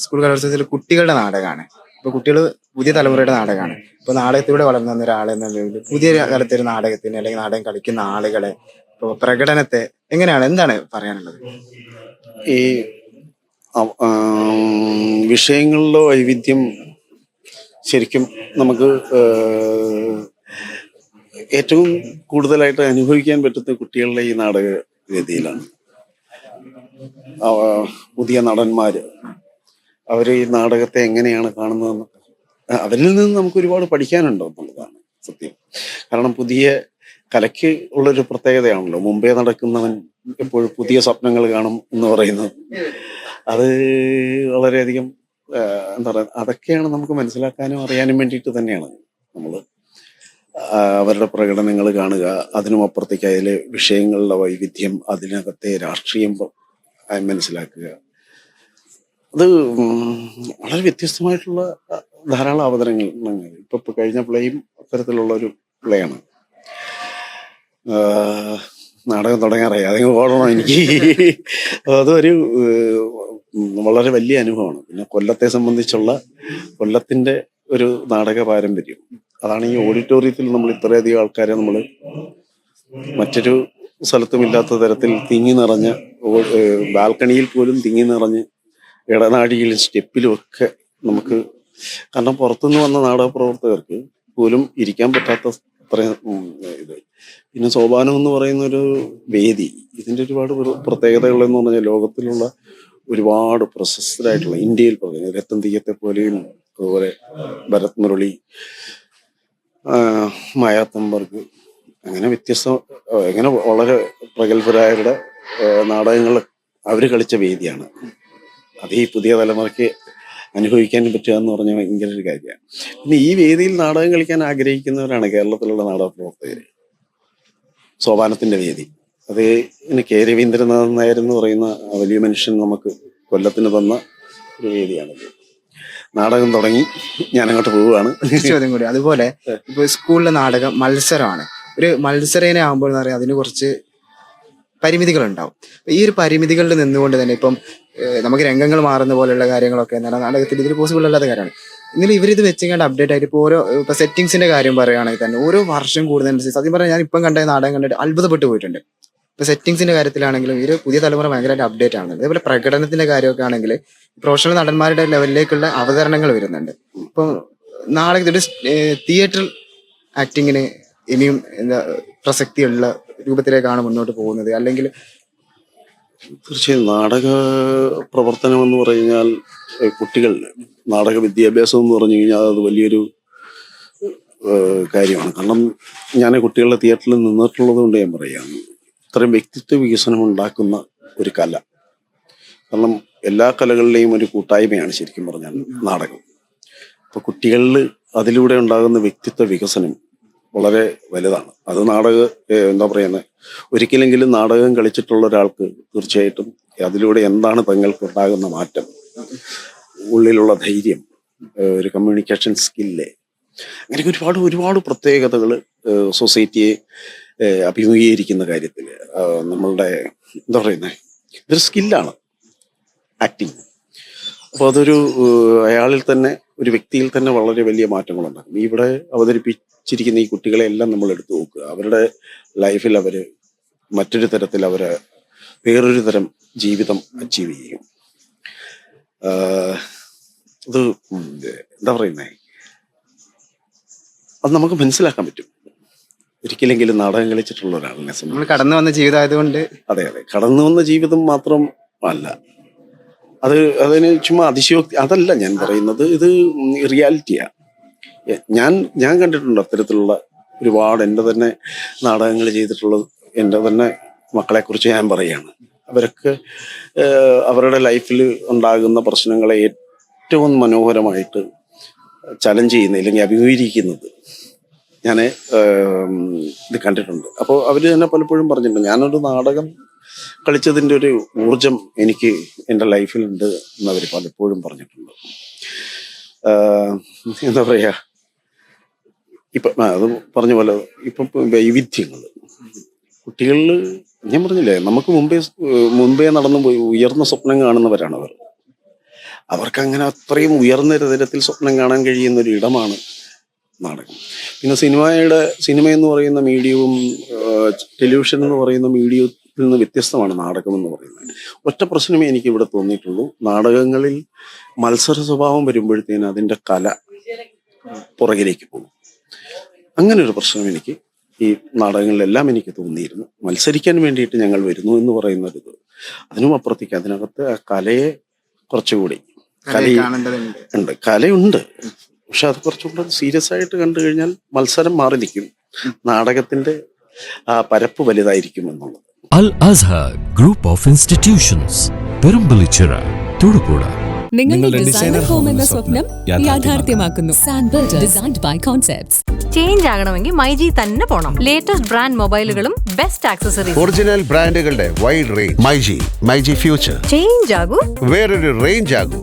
School കലോത്സവത്തിൽ കുട്ടികളുടെ നാടകമാണ്. ഇപ്പൊ കുട്ടികൾ പുതിയ തലമുറയുടെ നാടകമാണ്. ഇപ്പൊ നാടകത്തിലൂടെ വളർന്നു വന്ന ഒരാളെന്ന നിലയിൽ പുതിയ കാലത്തെ ഒരു നാടകത്തിന് അല്ലെങ്കിൽ നാടകം കളിക്കുന്ന ആളുകളെ ഇപ്പൊ പ്രകടനത്തെ എങ്ങനെയാണ്, എന്താണ് പറയാനുള്ളത്? ഈ വിഷയങ്ങളിലെ വൈവിധ്യം ശരിക്കും നമുക്ക് ഏറ്റവും കൂടുതലായിട്ട് അനുഭവിക്കാൻ പറ്റുന്ന കുട്ടികളുടെ ഈ നാടക വേദിയിലാണ്. പുതിയ നടന്മാര് അവര് ഈ നാടകത്തെ എങ്ങനെയാണ് കാണുന്നതെന്ന് അവരിൽ നിന്ന് നമുക്ക് ഒരുപാട് പഠിക്കാനുണ്ടോ എന്നുള്ളതാണ് സത്യം. കാരണം പുതിയ കലയ്ക്ക് ഉള്ളൊരു പ്രത്യേകതയാണല്ലോ, മുമ്പേ നടക്കുന്നവൻ എപ്പോഴും പുതിയ സ്വപ്നങ്ങൾ കാണും എന്ന് പറയുന്നത്. അത് വളരെയധികം എന്താ പറയുക, അതൊക്കെയാണ് നമുക്ക് മനസ്സിലാക്കാനും അറിയാനും വേണ്ടിയിട്ട് തന്നെയാണ് നമ്മൾ അവരുടെ പ്രകടനങ്ങൾ കാണുക. അതിനും അപ്പുറത്തേക്ക് അതിലെ വിഷയങ്ങളുടെ വൈവിധ്യം, അതിനകത്തെ രാഷ്ട്രീയം മനസ്സിലാക്കുക. അത് വളരെ വ്യത്യസ്തമായിട്ടുള്ള ധാരാളം അവതരണങ്ങൾ. ഇപ്പൊ കഴിഞ്ഞ പ്ലേയും അത്തരത്തിലുള്ള ഒരു പ്ലേ ആണ്. നാടകം തുടങ്ങാറായി, അതെങ്കിൽ ഓടണം എനിക്ക്. അതൊരു വളരെ വലിയ അനുഭവമാണ്. പിന്നെ കൊല്ലത്തെ സംബന്ധിച്ചുള്ള കൊല്ലത്തിന്റെ ഒരു നാടക പാരമ്പര്യം, അതാണ് ഈ ഓഡിറ്റോറിയത്തിൽ നമ്മൾ ഇത്രയധികം ആൾക്കാരെ നമ്മൾ മറ്റൊരു സ്ഥലത്തും ഇല്ലാത്ത തരത്തിൽ തിങ്ങി നിറഞ്ഞ, ബാൽക്കണിയിൽ പോലും തിങ്ങി നിറഞ്ഞ് ഇടനാഴിയിലും സ്റ്റെപ്പിലും ഒക്കെ നമുക്ക്, കാരണം പുറത്തുനിന്ന് വന്ന നാടക പ്രവർത്തകർക്ക് പോലും ഇരിക്കാൻ പറ്റാത്ത അത്രയും ഇത്. പിന്നെ സോപാനം എന്ന് പറയുന്ന ഒരു വേദി, ഇതിൻ്റെ ഒരുപാട് പ്രത്യേകതകളെന്ന് പറഞ്ഞാൽ ലോകത്തിലുള്ള ഒരുപാട് പ്രശസ്തരായിട്ടുള്ള, ഇന്ത്യയിൽ രത്തൻ തീയത്തെ പോലെയും അതുപോലെ ഭരത് മുരളി, മായാത്തമ്പർക്ക്, അങ്ങനെ അങ്ങനെ വളരെ പ്രഗത്ഭരായവരുടെ നാടകങ്ങൾ അവർ കളിച്ച വേദിയാണ്. അത് ഈ പുതിയ തലമുറയ്ക്ക് അനുഭവിക്കാനും പറ്റുക എന്ന് പറഞ്ഞാൽ ഭയങ്കര ഒരു കാര്യമാണ്. പിന്നെ ഈ വേദിയിൽ നാടകം കളിക്കാൻ ആഗ്രഹിക്കുന്നവരാണ് കേരളത്തിലുള്ള നാടക പ്രവർത്തകർ. സോപാനത്തിന്റെ വേദി, അത് പിന്നെ കെ രവീന്ദ്രനാഥൻ നായർ എന്ന് പറയുന്ന വലിയ മനുഷ്യൻ നമുക്ക് കൊല്ലത്തിന് തന്ന ഒരു വേദിയാണത്. നാടകം തുടങ്ങി, ഞാനങ്ങോട്ട് പോവുകയാണ്. ചോദ്യം കൂടി, അതുപോലെ ഇപ്പൊ സ്കൂളിലെ നാടകം മത്സരമാണ്. ഒരു മത്സരേനെ ആകുമ്പോൾ എന്ന് പറയാം, അതിന് കുറച്ച് പരിമിതികൾ ഉണ്ടാവും. ഈ ഒരു പരിമിതികളിൽ നിന്നുകൊണ്ട് തന്നെ ഇപ്പം നമുക്ക് രംഗങ്ങൾ മാറുന്ന പോലെയുള്ള കാര്യങ്ങളൊക്കെ എന്താണ് നാടകത്തിൽ ഇതിൽ പോസിബിൾ അല്ലാത്ത കാര്യമാണ്. ഇന്നലെ ഇവരിത് വെച്ചിങ്ങാണ്ട് അപ്ഡേറ്റ് ആയിട്ട് ഇപ്പോൾ ഓരോ ഇപ്പൊ സെറ്റിംഗ്സിന്റെ കാര്യം പറയുകയാണെങ്കിൽ തന്നെ ഓരോ വർഷം കൂടുന്നതനുസരിച്ച് സത്യം പറഞ്ഞാൽ ഞാൻ ഇപ്പം കണ്ട നാടകം കണ്ടിട്ട് അത്ഭുതപ്പെട്ടു പോയിട്ടുണ്ട്. ഇപ്പൊ സെറ്റിംഗ്സിന്റെ കാര്യത്തിലാണെങ്കിലും ഈ പുതിയ തലമുറ ഭയങ്കരമായിട്ട് അപ്ഡേറ്റ് ആവുന്നുണ്ട്. അതേപോലെ പ്രകടനത്തിന്റെ കാര്യമൊക്കെ ആണെങ്കിൽ പ്രൊഫഷണൽ നടന്മാരുടെ ലെവലിലേക്കുള്ള അവതരണങ്ങൾ വരുന്നുണ്ട്. ഇപ്പൊ നാളെ ഇതൊരു തിയേറ്റർ ആക്ടിങ്ങിന് ഇനിയും എന്താ പ്രസക്തിയുള്ള രൂപത്തിലേക്കാണ് മുന്നോട്ട് പോകുന്നത്, അല്ലെങ്കിൽ? തീർച്ചയായും നാടക പ്രവർത്തനം എന്ന് പറഞ്ഞാൽ കുട്ടികൾ നാടക വിദ്യാഭ്യാസം എന്ന് പറഞ്ഞു കഴിഞ്ഞാൽ അത് വലിയൊരു കാര്യമാണ്. കാരണം ഞാൻ കുട്ടികളുടെ തിയേറ്ററിൽ നിന്നിട്ടുള്ളത് കൊണ്ട് ഞാൻ പറയുകയാണ്, ഇത്രയും വ്യക്തിത്വ വികസനം ഉണ്ടാക്കുന്ന ഒരു കല. കാരണം എല്ലാ കലകളിലെയും ഒരു കൂട്ടായ്മയാണ് ശരിക്കും പറഞ്ഞാൽ നാടകം. അപ്പൊ കുട്ടികളിൽ അതിലൂടെ ഉണ്ടാകുന്ന വ്യക്തിത്വ വികസനം വളരെ വലുതാണ്. അത് എന്താ പറയുന്നത്, ഒരിക്കലെങ്കിലും നാടകം കളിച്ചിട്ടുള്ള ഒരാൾക്ക് തീർച്ചയായിട്ടും അതിലൂടെ എന്താണ് തങ്ങൾക്ക് ഉണ്ടാകുന്ന മാറ്റം, ഉള്ളിലുള്ള ധൈര്യം, ഒരു കമ്മ്യൂണിക്കേഷൻ സ്കില്ല്, അങ്ങനെ ഒരുപാട് ഒരുപാട് പ്രത്യേകതകൾ സൊസൈറ്റിയെ അഭിമുഖീകരിക്കുന്ന കാര്യത്തിൽ നമ്മളുടെ എന്താ പറയുന്നത്, ഇതൊരു സ്കില്ലാണ് ആക്ടിങ്. അപ്പോൾ അതൊരു അയാളിൽ തന്നെ, ഒരു വ്യക്തിയിൽ തന്നെ വളരെ വലിയ മാറ്റങ്ങളുണ്ടാകും. ഇവിടെ അവതരിപ്പിച്ചിരിക്കുന്ന ഈ കുട്ടികളെ എല്ലാം നമ്മൾ എടുത്തു നോക്കുക, അവരുടെ ലൈഫിൽ അവർ മറ്റൊരു തരത്തിൽ വേറൊരു തരം ജീവിതം അച്ചീവ് ചെയ്യും. അത് എന്താ പറയുന്നേ, അത് നമുക്ക് മനസ്സിലാക്കാൻ പറ്റും ഒരിക്കലെങ്കിലും നാടകം കളിച്ചിട്ടുള്ള ഒരാളിനെ സംബന്ധിച്ച്. കടന്നു വന്ന ജീവിതം ആയതുകൊണ്ട്. അതെ, കടന്നു വന്ന ജീവിതം മാത്രം അല്ല, അതിന് ചുമ്മാ അതിശയോക്തി അതല്ല ഞാൻ പറയുന്നത്, ഇത് റിയാലിറ്റിയാണ്. ഞാൻ കണ്ടിട്ടുണ്ട് അത്തരത്തിലുള്ള ഒരുപാട്. എൻ്റെ തന്നെ നാടകങ്ങൾ ചെയ്തിട്ടുള്ളത്, എൻ്റെ തന്നെ മക്കളെക്കുറിച്ച് ഞാൻ പറയുകയാണ്. അവരൊക്കെ അവരുടെ ലൈഫിൽ ഉണ്ടാകുന്ന പ്രശ്നങ്ങളെ ഏറ്റവും മനോഹരമായിട്ട് ചലഞ്ച് ചെയ്യുന്നത്, അല്ലെങ്കിൽ അഭിമുഖീകരിക്കുന്നത് ഞാൻ ഇത് കണ്ടിട്ടുണ്ട്. അപ്പോൾ അവർ തന്നെ പലപ്പോഴും പറഞ്ഞിട്ടുണ്ട്, ഞാനൊരു നാടകം കളിച്ചതിൻ്റെ ഒരു ഊർജം എനിക്ക് എൻ്റെ ലൈഫിലുണ്ട് എന്നവർ പലപ്പോഴും പറഞ്ഞിട്ടുണ്ട്. എന്താ പറയുക, ഇപ്പം അത് പറഞ്ഞ പോലെ ഇപ്പം വൈവിധ്യങ്ങൾ കുട്ടികളിൽ, ഞാൻ പറഞ്ഞില്ലേ, നമുക്ക് മുമ്പേ നടന്നു പോയി ഉയർന്ന സ്വപ്നം കാണുന്നവരാണ് അവർ. അവർക്ക് അങ്ങനെ അത്രയും ഉയർന്ന തരത്തിൽ സ്വപ്നം കാണാൻ കഴിയുന്ന ഒരു ഇടമാണ് നാടകം. പിന്നെ സിനിമ എന്ന് പറയുന്ന മീഡിയവും ടെലിവിഷൻ എന്ന് പറയുന്ന മീഡിയത്തിൽ നിന്ന് വ്യത്യസ്തമാണ് നാടകം എന്ന് പറയുന്നത്. ഒറ്റ പ്രശ്നമേ എനിക്ക് ഇവിടെ തോന്നിയിട്ടുള്ളൂ, നാടകങ്ങളിൽ മത്സര സ്വഭാവം വരുമ്പോഴത്തേന് അതിൻ്റെ കല പുറകിലേക്ക് പോകും. അങ്ങനെ ഒരു പ്രശ്നം എനിക്ക് ഈ നാടകങ്ങളിലെല്ലാം എനിക്ക് തോന്നിയിരുന്നു. മത്സരിക്കാൻ വേണ്ടിയിട്ട് ഞങ്ങൾ വരുന്നു എന്ന് പറയുന്നൊരിത്, അതിനും അപ്പുറത്തേക്ക് അതിനകത്ത് ആ കലയെ കുറച്ചുകൂടി ഉണ്ട്, കലയുണ്ട്, പക്ഷെ അത് കുറച്ചുകൂടെ സീരിയസ് ആയിട്ട് കണ്ടു കഴിഞ്ഞാൽ മത്സരം മാറി നിൽക്കും, നാടകത്തിന്റെ ആ പരപ്പ് വലുതായിരിക്കും എന്നുള്ളത്. Al Azhar Group of Institutions, Perumpillichira, Thodupuzha. നിങ്ങളുടെ ഡിസൈനർ ഹോം എന്ന സ്വപ്നം യാഥാർത്ഥ്യമാക്കുന്നു. Sanbuild, designed by concepts. Change ആകണമെങ്കിൽ മൈജി തന്നെ പോണം. ലേറ്റസ്റ്റ് ബ്രാൻഡ് മൊബൈലുകളും ബെസ്റ്റ് ആക്സസറീസ്, ഒറിജിനൽ ബ്രാൻഡുകളുടെ wide range. MyG future. Change ആകൂ, വേറൊരു റേഞ്ച് ആകൂ.